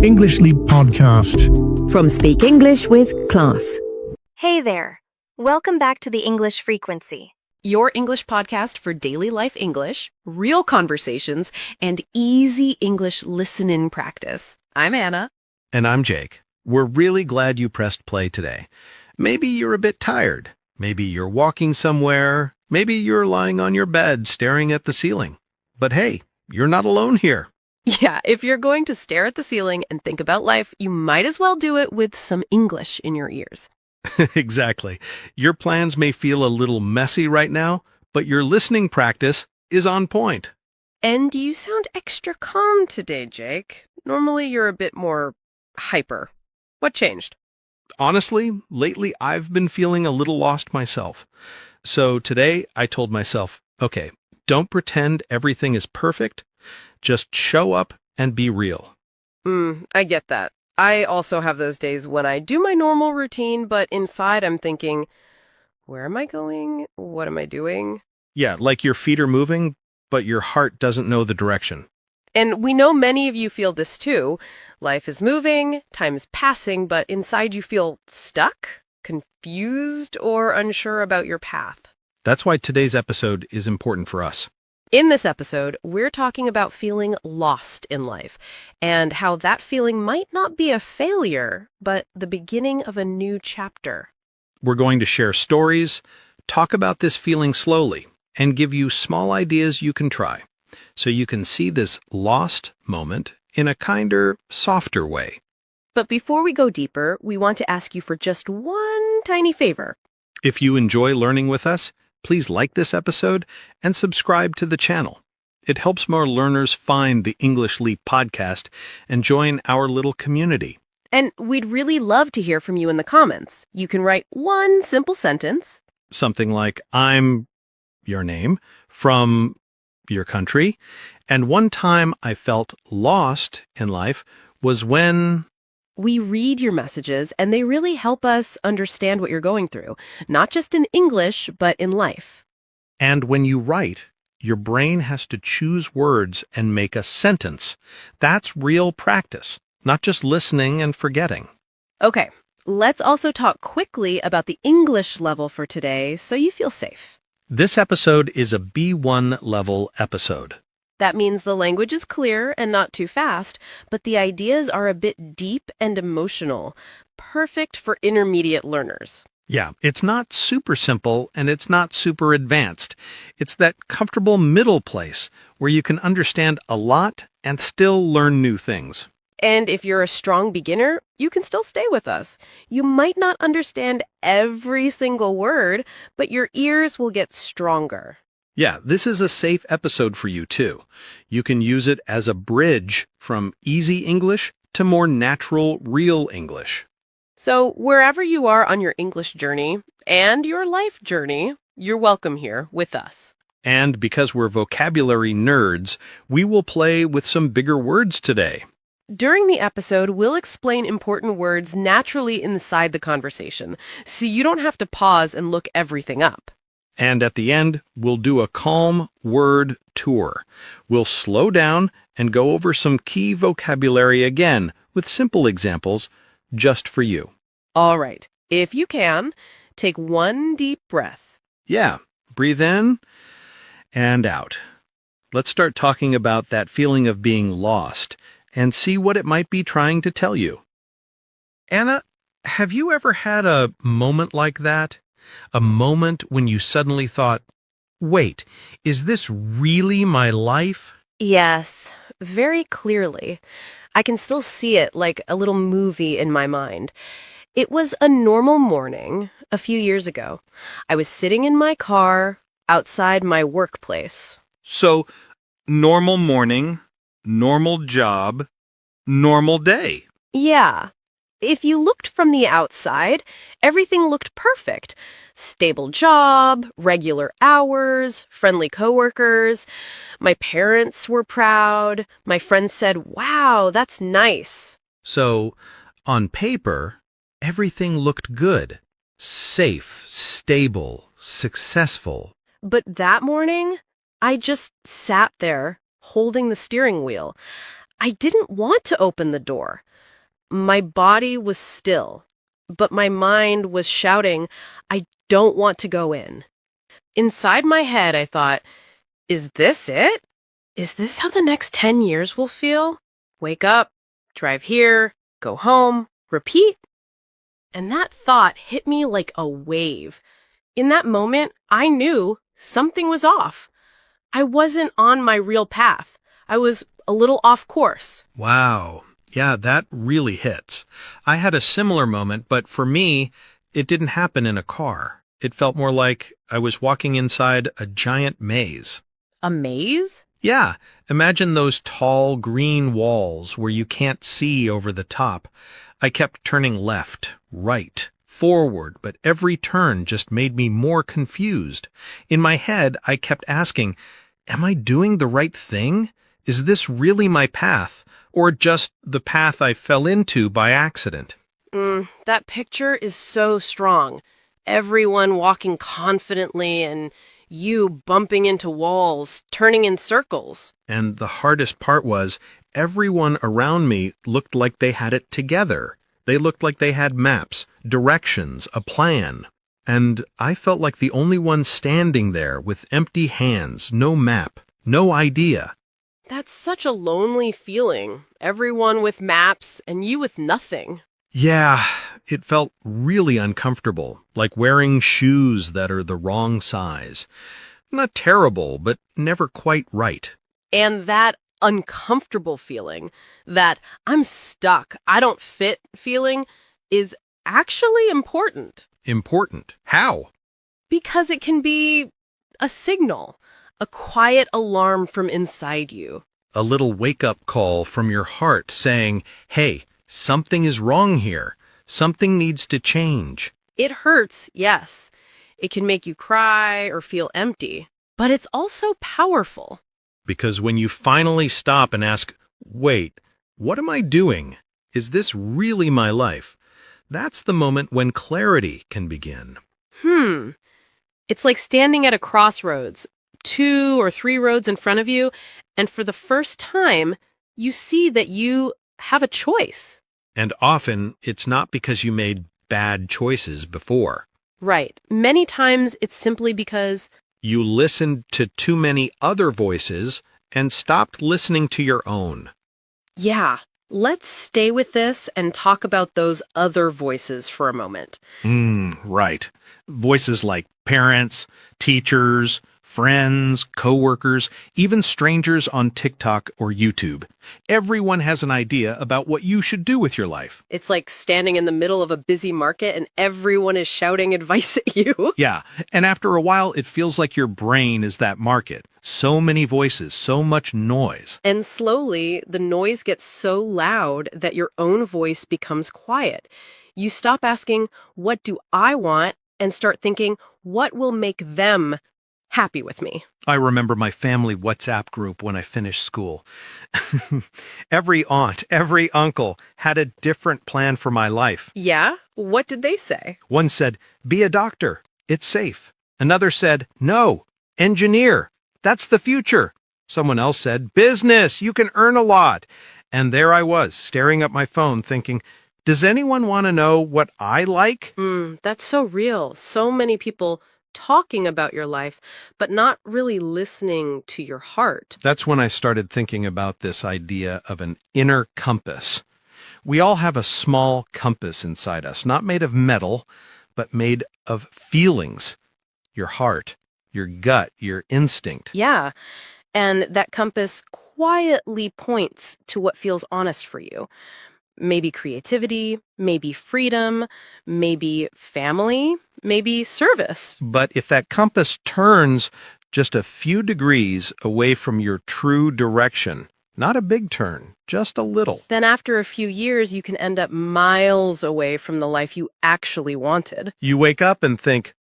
English Leap Podcast. From Speak English with Class. Hey there. Welcome back to the English Frequency. Your English podcast for daily life English, real conversations, and easy English listening practice. I'm Anna. And I'm Jake. We're really glad you pressed play today. Maybe you're a bit tired. Maybe you're walking somewhere. Maybe you're lying on your bed staring at the ceiling. But hey, you're not alone here. Yeah, if you're going to stare at the ceiling and think about life, you might as well do it with some English in your ears. Exactly. Your plans may feel a little messy right now, but your listening practice is on point. And you sound extra calm today, Jake. Normally you're a bit more hyper. What changed? Honestly, lately I've been feeling a little lost myself. So today I told myself, okay, don't pretend everything is perfect. Just show up and be real. I get that. I also have those days when I do my normal routine, but inside I'm thinking, where am I going? What am I doing? Yeah, like your feet are moving, but your heart doesn't know the direction. And we know many of you feel this too. Life is moving, time is passing, but inside you feel stuck, confused, or unsure about your path. That's why today's episode is important for us. In this episode, we're talking about feeling lost in life and how that feeling might not be a failure, but the beginning of a new chapter. We're going to share stories, talk about this feeling slowly, and give you small ideas you can try, so you can see this lost moment in a kinder, softer way. But before we go deeper, we want to ask you for just one tiny favor. If you enjoy learning with us, please like this episode and subscribe to the channel. It helps more learners find the English Leap podcast and join our little community. And we'd really love to hear from you in the comments. You can write one simple sentence. Something like, I'm your name, from your country, and one time I felt lost in life was when... We read your messages, and they really help us understand what you're going through, not just in English, but in life. And when you write, your brain has to choose words and make a sentence. That's real practice, not just listening and forgetting. Okay, let's also talk quickly about the English level for today so you feel safe. This episode is a B1 level episode. That means the language is clear and not too fast, but the ideas are a bit deep and emotional, perfect for intermediate learners. Yeah, it's not super simple and it's not super advanced. It's that comfortable middle place where you can understand a lot and still learn new things. And if you're a strong beginner, you can still stay with us. You might not understand every single word, but your ears will get stronger. Yeah, this is a safe episode for you too. You can use it as a bridge from easy English to more natural, real English. So wherever you are on your English journey and your life journey, you're welcome here with us. And because we're vocabulary nerds, we will play with some bigger words today. During the episode, we'll explain important words naturally inside the conversation, so you don't have to pause and look everything up. And at the end, we'll do a calm word tour. We'll slow down and go over some key vocabulary again with simple examples just for you. All right. If you can, take one deep breath. Yeah, breathe in and out. Let's start talking about that feeling of being lost and see what it might be trying to tell you. Anna, have you ever had a moment like that? A moment when you suddenly thought, wait, is this really my life? Yes, very clearly. I can still see it like a little movie in my mind. It was a normal morning a few years ago. I was sitting in my car outside my workplace. So, normal morning, normal job, normal day. Yeah. If you looked from the outside, everything looked perfect. Stable job, regular hours, friendly coworkers. My parents were proud. My friends said, "Wow, that's nice." So, on paper, everything looked good. Safe, stable, successful. But that morning, I just sat there, holding the steering wheel. I didn't want to open the door. My body was still, but my mind was shouting, I don't want to go in. Inside my head, I thought, is this it? Is this how the next 10 years will feel? Wake up, drive here, go home, repeat? And that thought hit me like a wave. In that moment, I knew something was off. I wasn't on my real path. I was a little off course. Wow. Yeah, that really hits. I had a similar moment, but for me, it didn't happen in a car. It felt more like I was walking inside a giant maze. A maze? Yeah, imagine those tall green walls where you can't see over the top. I kept turning left, right, forward, but every turn just made me more confused. In my head, I kept asking, am I doing the right thing? Is this really my path, or just the path I fell into by accident? That picture is so strong. Everyone walking confidently and you bumping into walls, turning in circles. And the hardest part was, everyone around me looked like they had it together. They looked like they had maps, directions, a plan. And I felt like the only one standing there with empty hands, no map, no idea. That's such a lonely feeling. Everyone with maps and you with nothing. Yeah, it felt really uncomfortable, like wearing shoes that are the wrong size. Not terrible, but never quite right. And that uncomfortable feeling, that I'm stuck, I don't fit feeling, is actually important. Important. How? Because it can be a signal, a quiet alarm from inside you. A little wake-up call from your heart saying, hey, something is wrong here. Something needs to change. It hurts, yes. It can make you cry or feel empty. But it's also powerful. Because when you finally stop and ask, wait, what am I doing? Is this really my life? That's the moment when clarity can begin. It's like standing at a crossroads, 2 or 3 roads in front of you, and for the first time, you see that you have a choice. And often, it's not because you made bad choices before. Right. Many times, it's simply because You listened to too many other voices and stopped listening to your own. yeah, let's stay with this and talk about those other voices for a moment. Right. Voices like parents, teachers, friends, coworkers, even strangers on TikTok or YouTube. Everyone has an idea about what you should do with your life. It's like standing in the middle of a busy market and everyone is shouting advice at you. Yeah, and after a while, it feels like your brain is that market. So many voices, so much noise. And slowly, the noise gets so loud that your own voice becomes quiet. You stop asking, what do I want? And start thinking, what will make them happy with me? I remember my family WhatsApp group when I finished school. Every aunt, every uncle had a different plan for my life. Yeah? What did they say? One said, be a doctor. It's safe. Another said, no, engineer. That's the future. Someone else said, business. You can earn a lot. And there I was, staring at my phone thinking, does anyone want to know what I like? That's so real. So many people talking about your life, but not really listening to your heart. That's when I started thinking about this idea of an inner compass. We all have a small compass inside us, not made of metal, but made of feelings. Your heart, your gut, your instinct. Yeah. And that compass quietly points to what feels honest for you. Maybe creativity, maybe freedom, maybe family, maybe service. But if that compass turns just a few degrees away from your true direction, not a big turn, just a little, Then after a few years, you can end up miles away from the life you actually wanted. you wake up and think,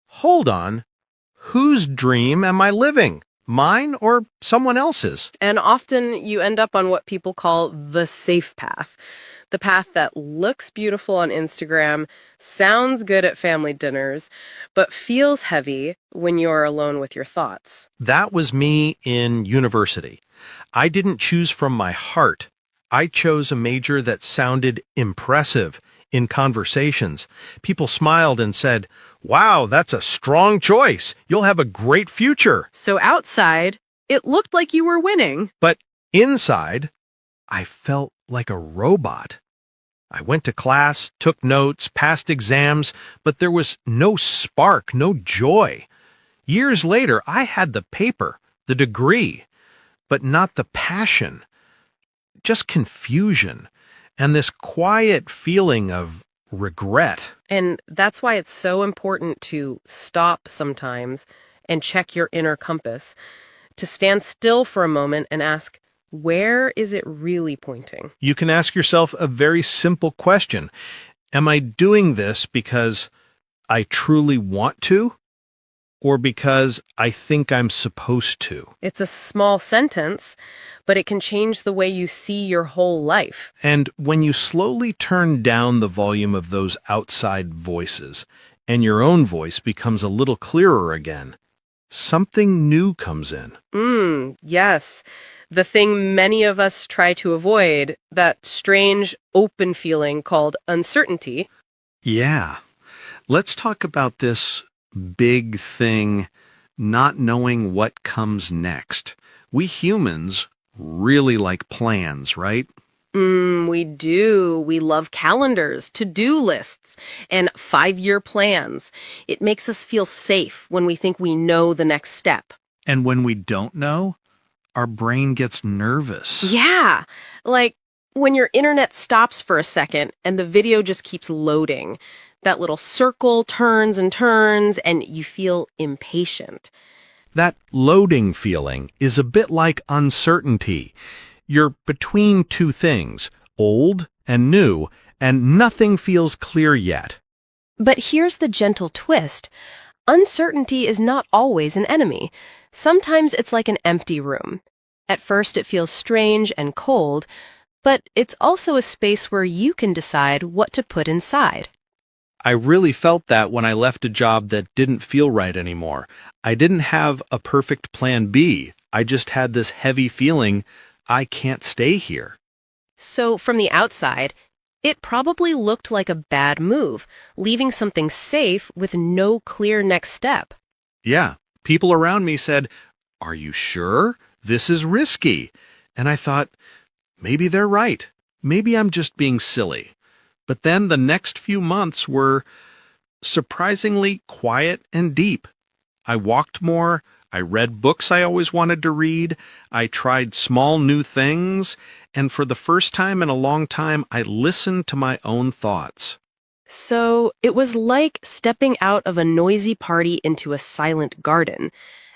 hold on, whose dream am I living? Mine or someone else's? And often you end up on what people call the safe path. The path that looks beautiful on Instagram, sounds good at family dinners, but feels heavy when you're alone with your thoughts. That was me in university. I didn't choose from my heart. I chose a major that sounded impressive in conversations. People smiled and said, "Wow, that's a strong choice. You'll have a great future." So outside, it looked like you were winning. But inside, I felt like a robot. I went to class, took notes, passed exams, but there was no spark, no joy. Years later, I had the paper, the degree, but not the passion. Just confusion and this quiet feeling of regret. And that's why it's so important to stop sometimes and check your inner compass, to stand still for a moment and ask, where is it really pointing? You can ask yourself a very simple question. Am I doing this because I truly want to, or because I think I'm supposed to? It's a small sentence, but it can change the way you see your whole life. And when you slowly turn down the volume of those outside voices, and your own voice becomes a little clearer again, something new comes in. Yes. The thing many of us try to avoid, that strange, open feeling called uncertainty. Yeah. Let's talk about this big thing, not knowing what comes next. We humans really like plans, right? We do. We love calendars, to-do lists, and 5-year plans. It makes us feel safe when we think we know the next step. And when we don't know, our brain gets nervous. Yeah, like when your internet stops for a second and the video just keeps loading. That little circle turns and turns, and you feel impatient. That loading feeling is a bit like uncertainty. You're between two things, old and new, and nothing feels clear yet. But here's the gentle twist. Uncertainty is not always an enemy. Sometimes it's like an empty room. At first it feels strange and cold, but it's also a space where you can decide what to put inside. I really felt that when I left a job that didn't feel right anymore. I didn't have a perfect plan B. I just had this heavy feeling, I can't stay here. So from the outside, it probably looked like a bad move, leaving something safe with no clear next step. Yeah, people around me said, "Are you sure? This is risky." And I thought, maybe they're right. Maybe I'm just being silly. But then the next few months were surprisingly quiet and deep. I walked more. I read books I always wanted to read. I tried small new things. And for the first time in a long time, I listened to my own thoughts. So it was like stepping out of a noisy party into a silent garden.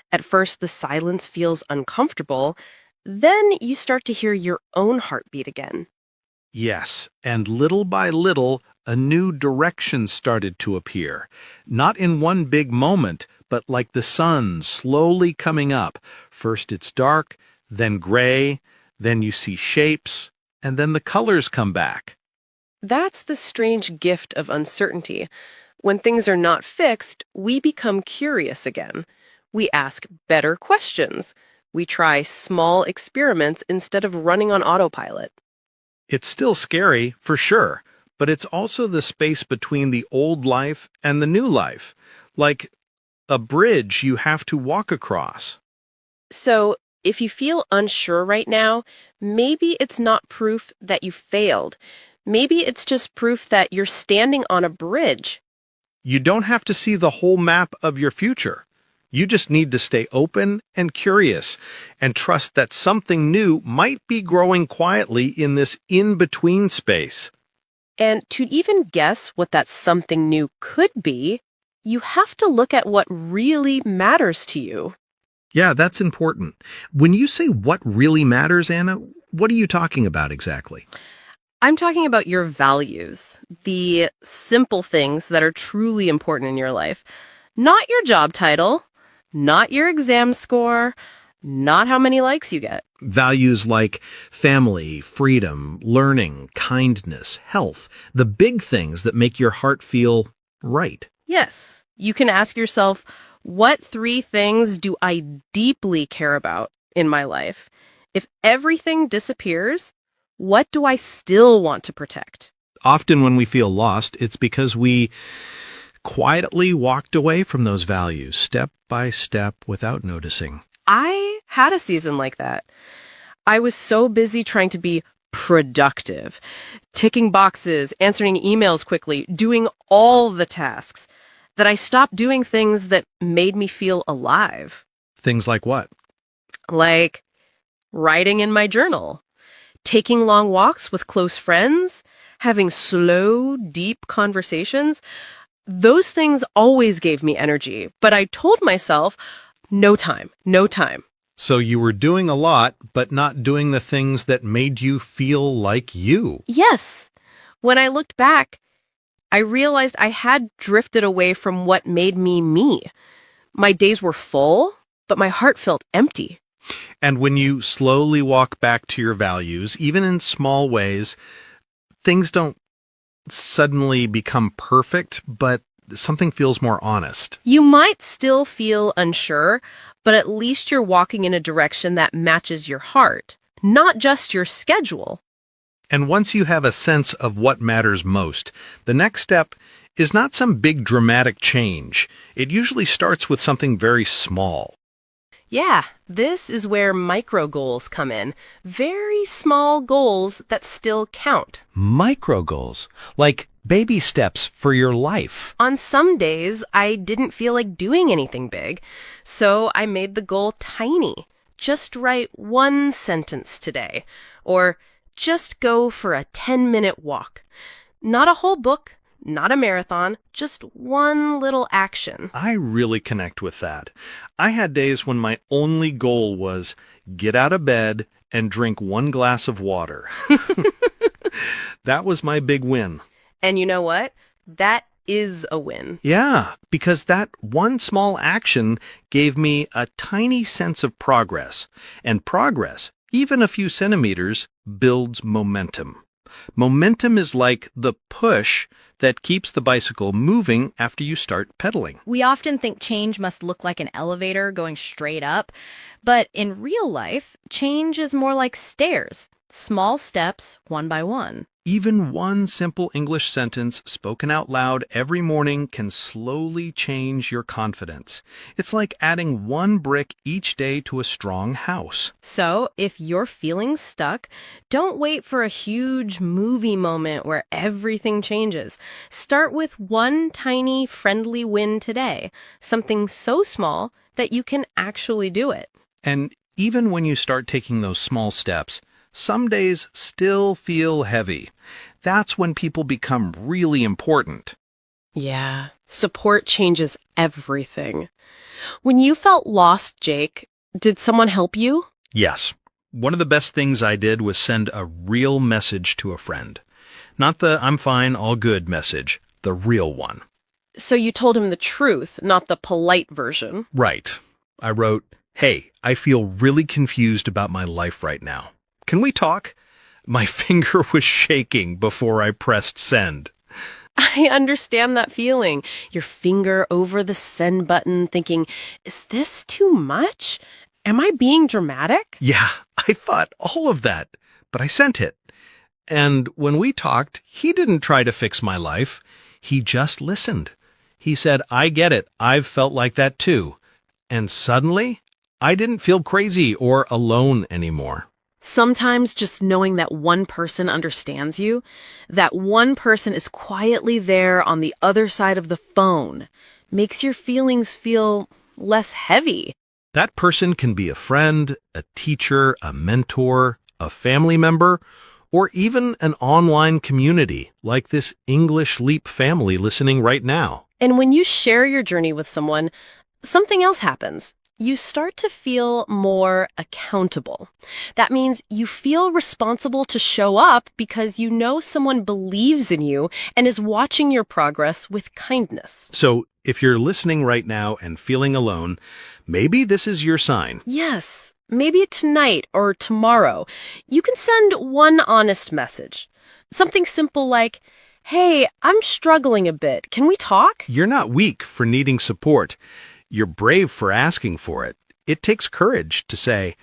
At first, the silence feels uncomfortable. Then you start to hear your own heartbeat again. Yes, and little by little, a new direction started to appear. Not in one big moment, but like the sun slowly coming up. First it's dark, then gray, then you see shapes, and then the colors come back. That's the strange gift of uncertainty. When things are not fixed, we become curious again. We ask better questions. We try small experiments instead of running on autopilot. It's still scary, for sure, but it's also the space between the old life and the new life, like a bridge you have to walk across. So, if you feel unsure right now, maybe it's not proof that you failed. Maybe it's just proof that you're standing on a bridge. You don't have to see the whole map of your future. You just need to stay open and curious and trust that something new might be growing quietly in this in-between space. And to even guess what that something new could be, you have to look at what really matters to you. Yeah, that's important. When you say what really matters, Anna, what are you talking about exactly? I'm talking about your values, the simple things that are truly important in your life. Not your job title, not your exam score, not how many likes you get. Values like family, freedom, learning, kindness, health, the big things that make your heart feel right. Yes, you can ask yourself, what 3 things do I deeply care about in my life? If everything disappears, what do I still want to protect? Often when we feel lost, it's because we quietly walked away from those values step by step without noticing. I had a season like that. I was so busy trying to be productive, ticking boxes, answering emails quickly, doing all the tasks, that I stopped doing things that made me feel alive. Things like what? Like writing in my journal, taking long walks with close friends, having slow, deep conversations. Those things always gave me energy, but I told myself, no time, no time. So you were doing a lot, but not doing the things that made you feel like you. Yes. When I looked back, I realized I had drifted away from what made me me. My days were full, but my heart felt empty. And when you slowly walk back to your values, even in small ways, things don't suddenly become perfect, but something feels more honest. You might still feel unsure, but at least you're walking in a direction that matches your heart, not just your schedule. And once you have a sense of what matters most, the next step is not some big dramatic change. It usually starts with something very small. Yeah, this is where micro goals come in. Very small goals that still count. Micro goals, like baby steps for your life. On some days, I didn't feel like doing anything big, so I made the goal tiny. Just write 1 sentence today, or just go for a 10-minute walk. Not a whole book, not a marathon, just one little action. I really connect with that. I had days when my only goal was get out of bed and drink 1 glass of water. That was my big win. And you know what? That is a win. Yeah, because that one small action gave me a tiny sense of progress. And progress, even a few centimeters, builds momentum. Momentum is like the push that keeps the bicycle moving after you start pedaling. We often think change must look like an elevator going straight up, but in real life, change is more like stairs, small steps, one by one. Even one simple English sentence spoken out loud every morning can slowly change your confidence. It's like adding 1 brick each day to a strong house. So, if you're feeling stuck, don't wait for a huge movie moment where everything changes. Start with 1 tiny, friendly win today, something so small that you can actually do it. And even when you start taking those small steps, some days still feel heavy. That's when people become really important. Yeah, support changes everything. When you felt lost, Jake, did someone help you? Yes. One of the best things I did was send a real message to a friend. Not the I'm fine, all good message, the real one. So you told him the truth, not the polite version. Right. I wrote, "Hey, I feel really confused about my life right now. Can we talk?" My finger was shaking before I pressed send. I understand that feeling. Your finger over the send button thinking, is this too much? Am I being dramatic? Yeah, I thought all of that, but I sent it. And when we talked, he didn't try to fix my life. He just listened. He said, "I get it. I've felt like that too." And suddenly, I didn't feel crazy or alone anymore. Sometimes just knowing that one person understands you, that one person is quietly there on the other side of the phone, makes your feelings feel less heavy. That person can be a friend, a teacher, a mentor, a family member, or even an online community like this English Leap family listening right now. And when you share your journey with someone, something else happens. You start to feel more accountable. That means you feel responsible to show up because you know someone believes in you and is watching your progress with kindness. So, if you're listening right now and feeling alone, maybe this is your sign. Yes, maybe tonight or tomorrow, you can send one honest message. Something simple like, "Hey, I'm struggling a bit. Can we talk?" You're not weak for needing support. You're brave for asking for it. It takes courage to say,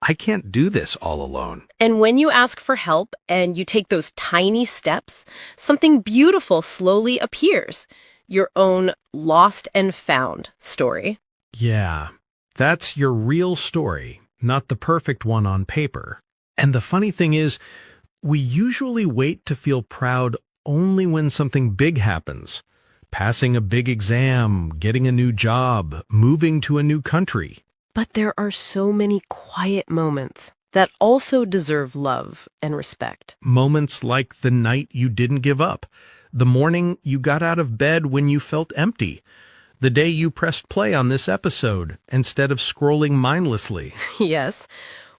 I can't do this all alone. And when you ask for help and you take those tiny steps, something beautiful slowly appears. Your own lost and found story. Yeah, that's your real story, not the perfect one on paper. And the funny thing is, we usually wait to feel proud only when something big happens. Passing a big exam, getting a new job, moving to a new country. But there are so many quiet moments that also deserve love and respect. Moments like the night you didn't give up, the morning you got out of bed when you felt empty, the day you pressed play on this episode instead of scrolling mindlessly. Yes,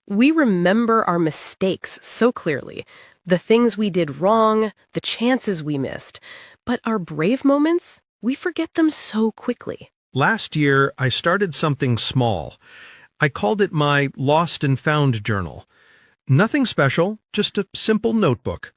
we remember our mistakes so clearly, the things we did wrong, the chances we missed. But our brave moments, we forget them so quickly. Last year, I started something small. I called it my Lost and Found Journal. Nothing special, just a simple notebook.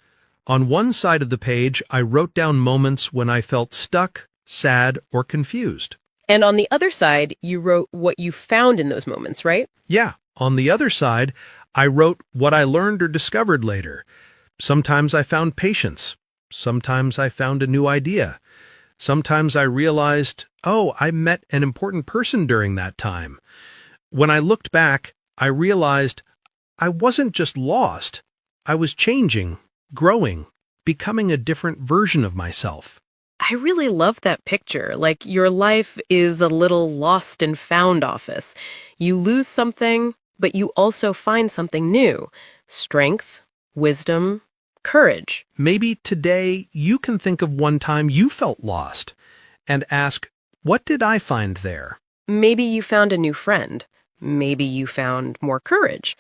On one side of the page, I wrote down moments when I felt stuck, sad, or confused. And on the other side, you wrote what you found in those moments, right? Yeah, on the other side, I wrote what I learned or discovered later. Sometimes I found patience. Sometimes I found a new idea. Sometimes I realized, oh, I met an important person during that time. When I looked back, I realized I wasn't just lost. I was changing, growing, becoming a different version of myself. I really love that picture. Like your life is a little lost and found office. You lose something, but you also find something new. Strength, wisdom, courage. Maybe today you can think of one time you felt lost and ask, what did I find there? Maybe you found a new friend. Maybe you found more courage.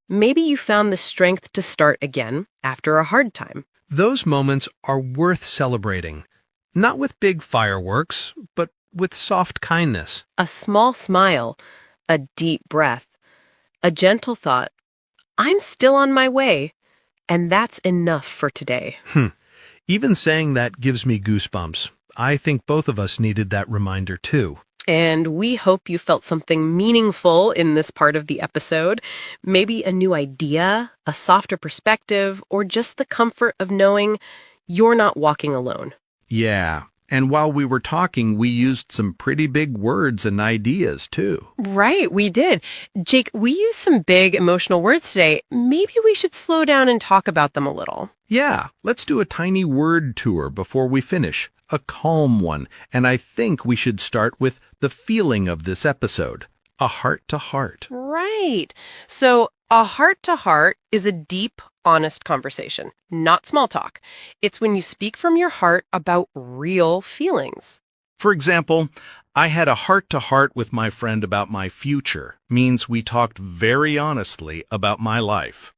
Maybe you found the strength to start again after a hard time. Those moments are worth celebrating, not with big fireworks, but with soft kindness. A small smile, a deep breath, a gentle thought. I'm still on my way. And that's enough for today. Even saying that gives me goosebumps. I think both of us needed that reminder too. And we hope you felt something meaningful in this part of the episode. Maybe a new idea, a softer perspective, or just the comfort of knowing you're not walking alone. Yeah, and while we were talking, we used some pretty big words and ideas, too. Right, we did. Jake, we used some big emotional words today. Maybe we should slow down and talk about them a little. Yeah, let's do a tiny word tour before we finish. A calm one. And I think we should start with the feeling of this episode. A heart-to-heart. Right. So a heart-to-heart is a deep, honest conversation, not small talk. It's when you speak from your heart about real feelings. For example, I had a heart-to-heart with my friend about my future. Means we talked very honestly about my life.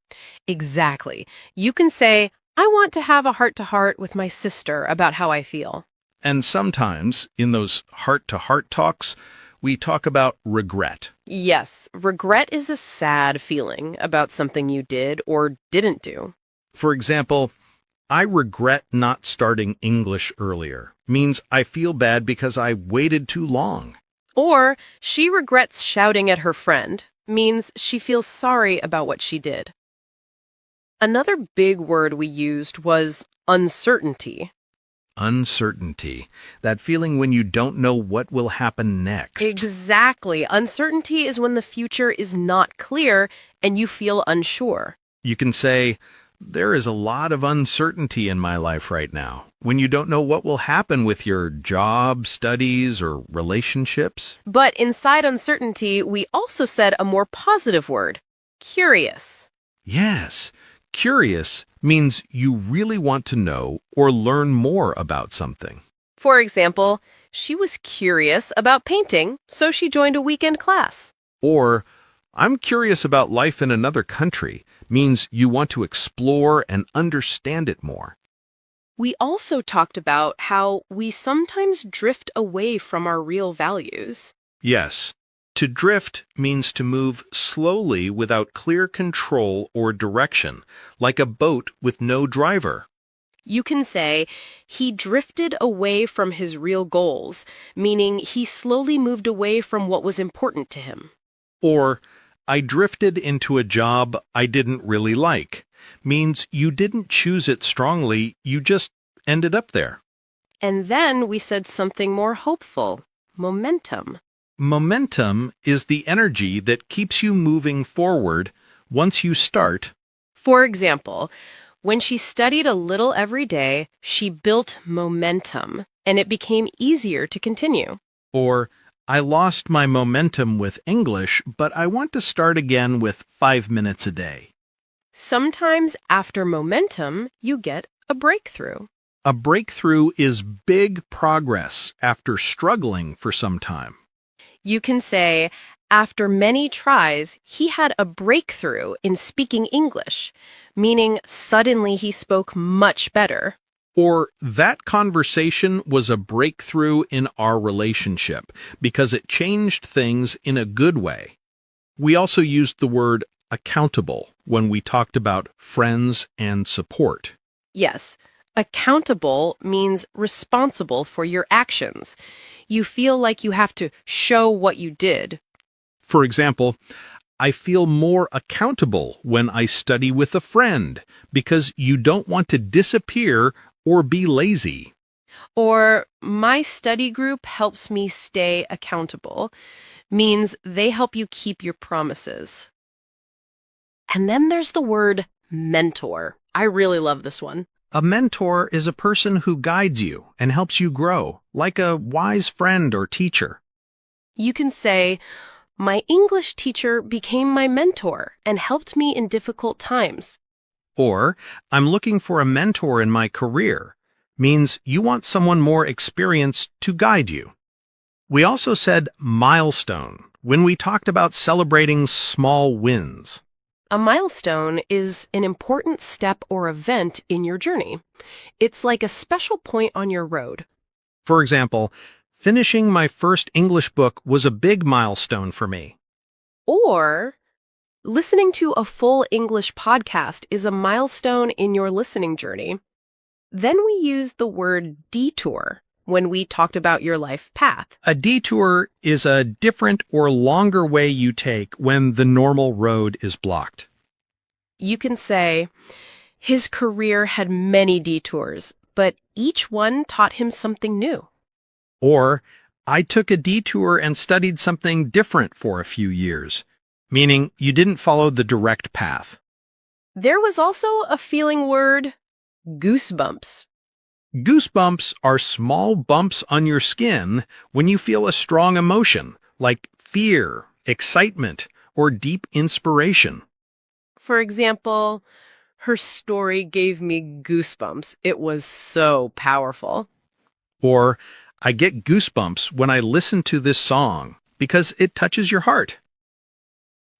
Exactly. You can say, I want to have a heart-to-heart with my sister about how I feel. And sometimes, in those heart-to-heart talks, we talk about regret. Yes, regret is a sad feeling about something you did or didn't do. For example, I regret not starting English earlier. Means I feel bad because I waited too long. Or she regrets shouting at her friend, means she feels sorry about what she did. Another big word we used was uncertainty. Uncertainty. That feeling when you don't know what will happen next. Exactly. Uncertainty is when the future is not clear and you feel unsure. You can say, there is a lot of uncertainty in my life right now. When you don't know what will happen with your job, studies, or relationships. But inside uncertainty, we also said a more positive word, curious. Yes, curious means you really want to know or learn more about something. For example, She was curious about painting, so she joined a weekend class. Or, I'm curious about life in another country means you want to explore and understand it more. We also talked about how we sometimes drift away from our real values. Yes, to drift means to move slowly without clear control or direction, like a boat with no driver. You can say, he drifted away from his real goals, meaning he slowly moved away from what was important to him. Or, I drifted into a job I didn't really like, means you didn't choose it strongly, you just ended up there. And then we said something more hopeful, momentum. Momentum is the energy that keeps you moving forward once you start. For example, when she studied a little every day, she built momentum, and it became easier to continue. Or, I lost my momentum with English, but I want to start again with 5 minutes a day. Sometimes after momentum, you get a breakthrough. A breakthrough is big progress after struggling for some time. You can say, after many tries, he had a breakthrough in speaking English, meaning suddenly he spoke much better. Or, that conversation was a breakthrough in our relationship because it changed things in a good way. We also used the word accountable when we talked about friends and support. Yes, accountable means responsible for your actions. You feel like you have to show what you did. For example, I feel more accountable when I study with a friend because you don't want to disappear or be lazy. Or, my study group helps me stay accountable, means they help you keep your promises. And then there's the word mentor. I really love this one. A mentor is a person who guides you and helps you grow, like a wise friend or teacher. You can say, my English teacher became my mentor and helped me in difficult times. Or, I'm looking for a mentor in my career, means you want someone more experienced to guide you. We also said milestone when we talked about celebrating small wins. A milestone is an important step or event in your journey. It's like a special point on your road. For example, finishing my first English book was a big milestone for me. Or, listening to a full English podcast is a milestone in your listening journey. Then we used the word detour when we talked about your life path. A detour is a different or longer way you take when the normal road is blocked. You can say, his career had many detours, but each one taught him something new. Or, I took a detour and studied something different for a few years, meaning you didn't follow the direct path. There was also a feeling word, goosebumps. Goosebumps are small bumps on your skin when you feel a strong emotion, like fear, excitement, or deep inspiration. For example, her story gave me goosebumps. It was so powerful. Or, I get goosebumps when I listen to this song because it touches your heart.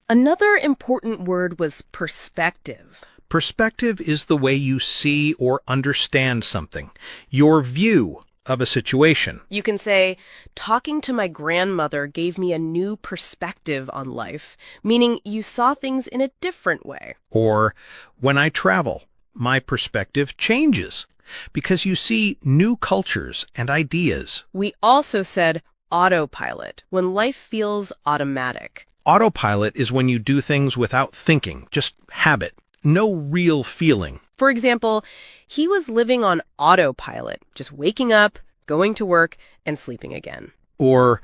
Another important word was perspective. Perspective is the way you see or understand something, your view of a situation. You can say, talking to my grandmother gave me a new perspective on life, meaning you saw things in a different way. Or, when I travel, my perspective changes because you see new cultures and ideas. We also said autopilot, when life feels automatic. Autopilot is when you do things without thinking, just habit, no real feeling. For example, he was living on autopilot, just waking up, going to work, and sleeping again. Or,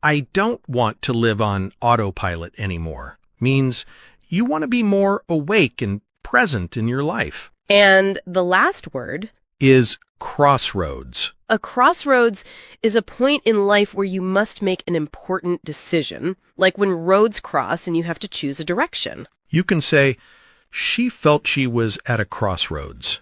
I don't want to live on autopilot anymore, means you want to be more awake and present in your life. And the last word is crossroads. A crossroads is a point in life where you must make an important decision, like when roads cross and you have to choose a direction. You can say, she felt she was at a crossroads.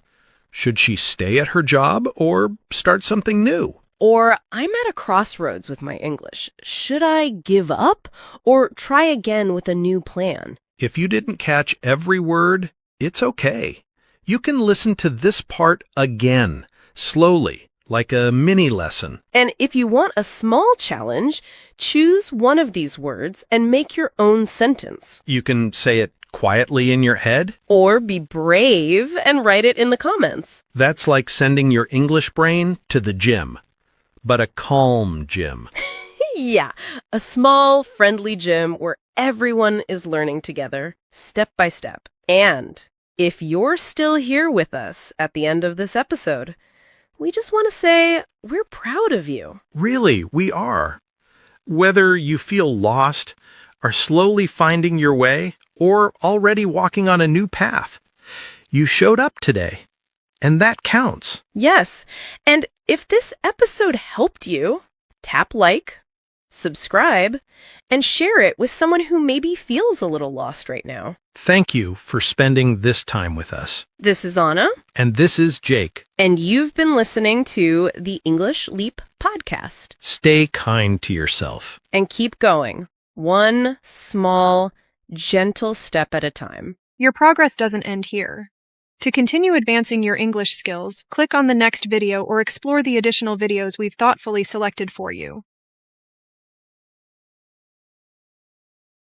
Should she stay at her job or start something new? Or I'm at a crossroads with my English. Should I give up or try again with a new plan? If you didn't catch every word, it's okay. You can listen to this part again, slowly, like a mini lesson. And if you want a small challenge, choose one of these words and make your own sentence. You can say it quietly in your head. Or be brave and write it in the comments. That's like sending your English brain to the gym, but a calm gym. Yeah, a small, friendly gym where everyone is learning together, step by step. And if you're still here with us at the end of this episode, we just want to say we're proud of you. Really, we are. Whether you feel lost, are slowly finding your way, or already walking on a new path, you showed up today, and that counts. Yes, and if this episode helped you, tap like, subscribe, and share it with someone who maybe feels a little lost right now. Thank you for spending this time with us. This is Anna. And this is Jake. And you've been listening to the English Leap podcast. Stay kind to yourself. And keep going. One small, gentle step at a time. Your progress doesn't end here. To continue advancing your English skills, click on the next video or explore the additional videos we've thoughtfully selected for you.